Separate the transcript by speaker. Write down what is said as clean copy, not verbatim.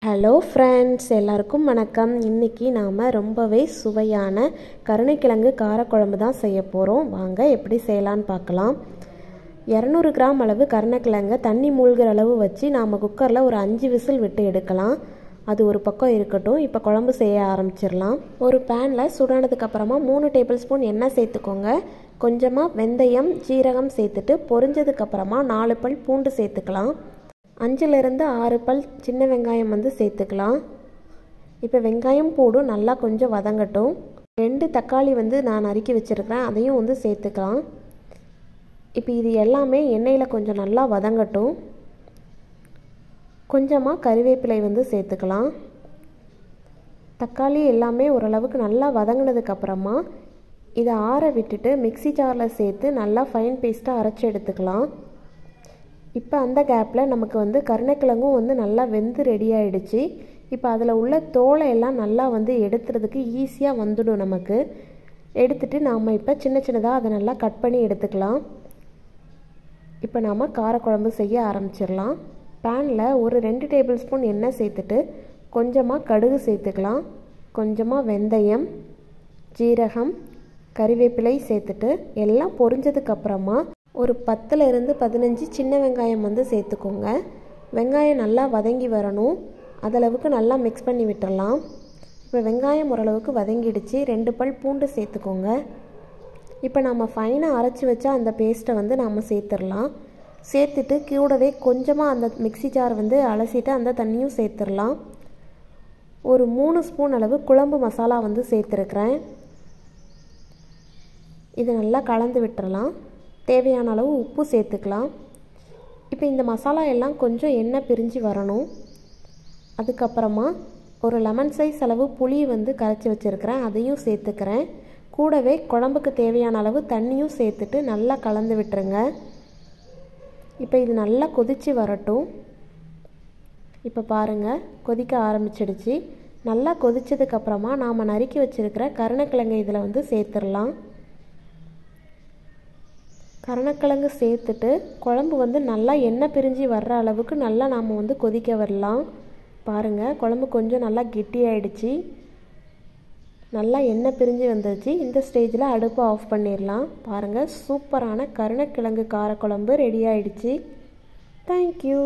Speaker 1: Hello friends, எல்லாருக்கும் வணக்கம். இன்றைக்கி நாம் ரொம்பவே சுவையான கருணைக்கிழங்கு காரக்குழம்பு தான் செய்ய போகிறோம். வாங்க எப்படி செய்யலான்னு பார்க்கலாம். 200 கிராம் அளவு கருணைக்கிழங்கை தண்ணி மூழ்கிற அளவு வச்சு நாம் குக்கரில் ஒரு 5 விசில் விட்டு எடுக்கலாம். அது ஒரு பக்கம் இருக்கட்டும். இப்போ குழம்பு செய்ய ஆரம்பிச்சிடலாம். ஒரு பேனில் சூடானதுக்கப்புறமா 3 டேபிள் ஸ்பூன் எண்ணெய் சேர்த்துக்கோங்க. கொஞ்சமாக வெந்தயம், ஜீரகம் சேர்த்துட்டு பொரிஞ்சதுக்கப்புறமா 4 பல் பூண்டு சேர்த்துக்கலாம். 5லிருந்து 6 பல் சின்ன வெங்காயம் சேர்த்துக்கலாம். இப்போ வெங்காயம் பூண்டும் நல்லா கொஞ்சம் வதங்கட்டும். 2 தக்காளி நான் நறுக்கி வச்சுருக்கிறேன், அதையும் சேர்த்துக்கலாம். இப்போ இது எல்லாமே எண்ணெயில் கொஞ்சம் நல்லா வதங்கட்டும். கொஞ்சமாக கறிவேப்பிலை சேர்த்துக்கலாம். தக்காளி எல்லாமே ஓரளவுக்கு நல்லா வதங்கினதுக்கப்புறமா இதை ஆற விட்டுட்டு மிக்சி ஜாரில் சேர்த்து நல்லா ஃபைன் பேஸ்ட்டாக அரைச்சி எடுத்துக்கலாம். இப்போ அந்த கேப்பில் நமக்கு கருணைக்கிழங்கும் நல்லா வெந்து ரெடி ஆகிடுச்சு. இப்போ அதில் உள்ள தோலை எல்லாம் நல்லா எடுத்துறதுக்கு ஈஸியாக வந்துடும். நமக்கு எடுத்துட்டு நாம் இப்போ சின்ன சின்னதாக அதை நல்லா கட் பண்ணி எடுத்துக்கலாம். இப்போ நாம் காரக்குழம்பு செய்ய ஆரம்பிச்சிடலாம். பேனில் ஒரு 2 டேபிள் ஸ்பூன் எண்ணெய் சேர்த்துட்டு கொஞ்சமாக கடுகு சேர்த்துக்கலாம். கொஞ்சமாக வெந்தயம், ஜீரகம், கறிவேப்பிலை சேர்த்துட்டு எல்லாம் பொரிஞ்சதுக்கப்புறமா ஒரு 10லிருந்து 15 சின்ன வெங்காயம் சேர்த்துக்கோங்க. வெங்காயம் நல்லா வதங்கி வரணும், அதளவுக்கு நல்லா மிக்ஸ் பண்ணி விட்டுடலாம். இப்போ வெங்காயம் ஓரளவுக்கு வதங்கிடுச்சு. 2 பல் பூண்டு சேர்த்துக்கோங்க. இப்போ நம்ம ஃபைனாக அரைச்சி வச்சா அந்த பேஸ்ட்டை நாம் சேர்த்துடலாம். சேர்த்துட்டு கூடவே கொஞ்சமாக அந்த மிக்சி ஜார் அலசிட்டு அந்த தண்ணியும் சேர்த்துடலாம். ஒரு 3 ஸ்பூன் அளவு குழம்பு மசாலா சேர்த்துருக்கிறேன். இதை நல்லா கலந்து விட்டுறலாம். தேவையான அளவு உப்பு சேர்த்துக்கலாம். இப்போ இந்த மசாலா எல்லாம் கொஞ்சம் எண்ணெய் பிரிஞ்சு வரணும். அதுக்கப்புறமா ஒரு லெமன் சைஸ் அளவு புளி கரைச்சி வச்சுருக்கிறேன், அதையும் சேர்த்துக்கிறேன். கூடவே குழம்புக்கு தேவையான அளவு தண்ணியும் சேர்த்துட்டு நல்லா கலந்து விட்டுருங்க. இப்போ இது நல்லா கொதித்து வரட்டும். இப்போ பாருங்கள், கொதிக்க ஆரம்பிச்சிடுச்சு. நல்லா கொதித்ததுக்கப்புறமா நாம் நறுக்கி வச்சுருக்கிற கருணைக்கிழங்கு இதில் சேர்த்துடலாம். கருணைக்கிழங்கு சேர்த்துட்டு குழம்பு நல்லா எண்ணெய் பிரிஞ்சு வர்ற அளவுக்கு நல்லா நாம் கொதிக்க வரலாம். பாருங்கள், குழம்பு கொஞ்சம் நல்லா கெட்டியாயிடுச்சு. நல்லா எண்ணெய் பிரிஞ்சு வந்துடுச்சு. இந்த ஸ்டேஜில் அடுப்பை ஆஃப் பண்ணிடலாம். பாருங்கள், சூப்பரான கருணைக்கிழங்கு காரக்குழம்பு ரெடி ஆயிடுச்சு. தேங்க்யூ.